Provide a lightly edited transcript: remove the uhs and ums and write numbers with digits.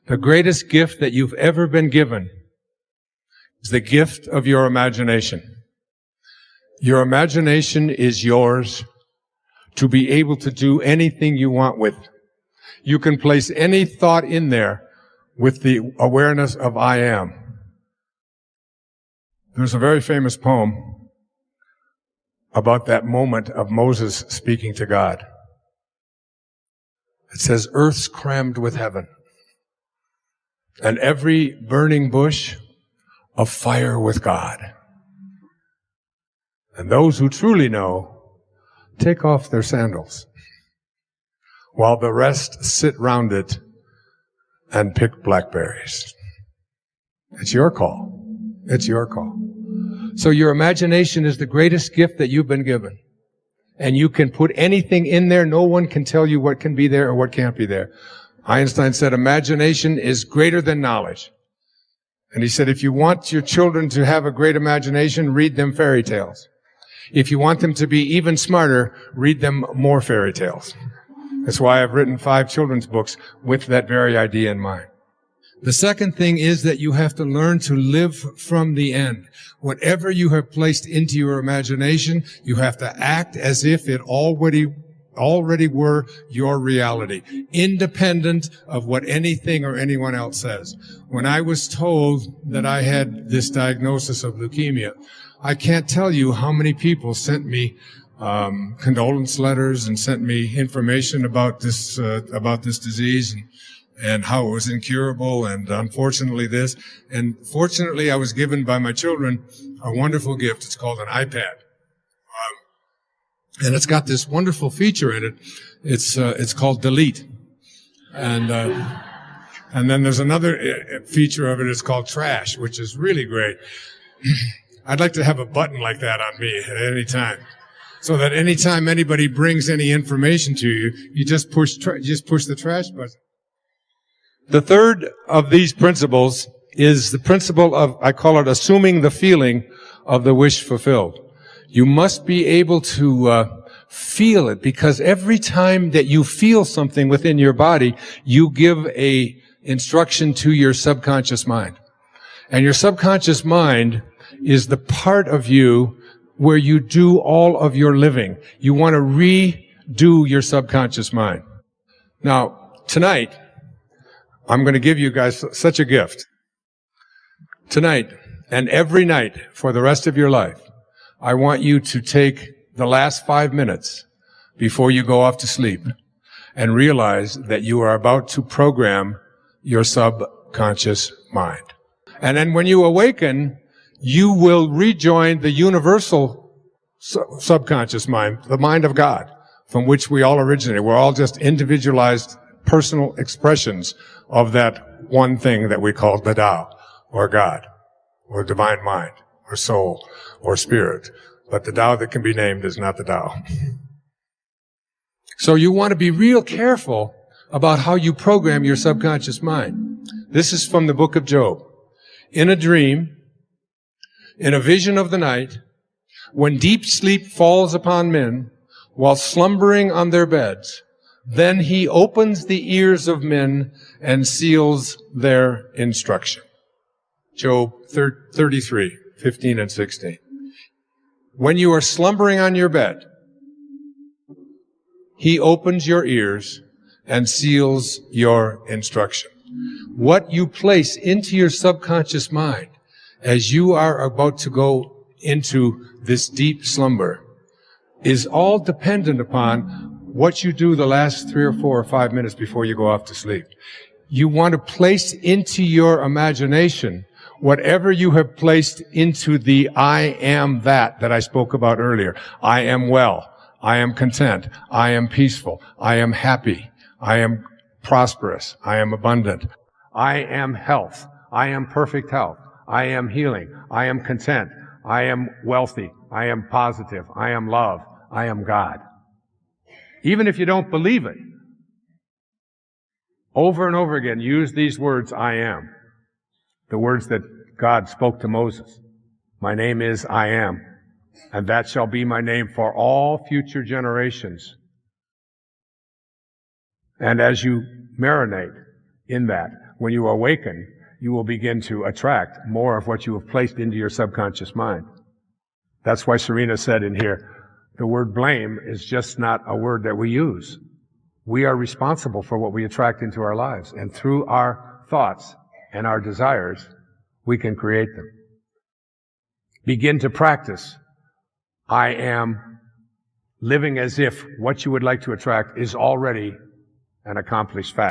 The greatest gift that you've ever been given is the gift of your imagination. Your imagination is yours to be able to do anything you want with. You can place any thought in there with the awareness of I am. There's a very famous poem about that moment of Moses speaking to God. It says, earth's crammed with heaven, and every burning bush afire with God. And those who truly know take off their sandals, while the rest sit round it and pick blackberries. It's your call. It's your call. So your imagination is the greatest gift that you've been given. And you can put anything in there. No one can tell you what can be there or what can't be there. Einstein said imagination is greater than knowledge. And he said if you want your children to have a great imagination, read them fairy tales. If you want them to be even smarter, read them more fairy tales. That's why I've written 5 children's books with that very idea in mind. The second thing is that you have to learn to live from the end. Whatever you have placed into your imagination, you have to act as if it already were your reality, independent of what anything or anyone else says. When I was told that I had this diagnosis of leukemia, I can't tell you how many people sent me condolence letters and sent me information about this disease and how it was incurable, and unfortunately this. And fortunately, I was given by my children a wonderful gift. It's called an iPad. And it's got this wonderful feature in it. It's called Delete. And then there's another feature of it. It's called Trash, which is really great. I'd like to have a button like that on me at any time, so that anytime anybody brings any information to you, you just push the trash button. The third of these principles is the principle of, I call it, assuming the feeling of the wish fulfilled. You must be able to feel it, because every time that you feel something within your body, you give a instruction to your subconscious mind. And your subconscious mind is the part of you where you do all of your living. You want to redo your subconscious mind. Now, tonight, I'm going to give you guys such a gift. Tonight, and every night for the rest of your life, I want you to take the last 5 minutes before you go off to sleep and realize that you are about to program your subconscious mind. And then when you awaken, you will rejoin the universal subconscious mind, the mind of God, from which we all originate. We're all just individualized personal expressions of that one thing that we call the Tao, or God, or divine mind, or soul, or spirit. But the Tao that can be named is not the Tao. So you want to be real careful about how you program your subconscious mind. This is from the book of Job. In a dream, in a vision of the night, when deep sleep falls upon men, while slumbering on their beds, then he opens the ears of men and seals their instruction. Job 33, 15 and 16. When you are slumbering on your bed, he opens your ears and seals your instruction. What you place into your subconscious mind as you are about to go into this deep slumber is all dependent upon what you do the last 3 or 4 or 5 minutes before you go off to sleep. You want to place into your imagination whatever you have placed into the I am that I spoke about earlier. I am well. I am content. I am peaceful. I am happy. I am prosperous. I am abundant. I am health. I am perfect health. I am healing. I am content. I am wealthy. I am positive. I am love. I am God. Even if you don't believe it, over and over again, use these words, I am. The words that God spoke to Moses. My name is I am, and that shall be my name for all future generations. And as you marinate in that, when you awaken, you will begin to attract more of what you have placed into your subconscious mind. That's why Serena said in here, the word blame is just not a word that we use. We are responsible for what we attract into our lives. And through our thoughts and our desires, we can create them. Begin to practice. I am living as if what you would like to attract is already an accomplished fact.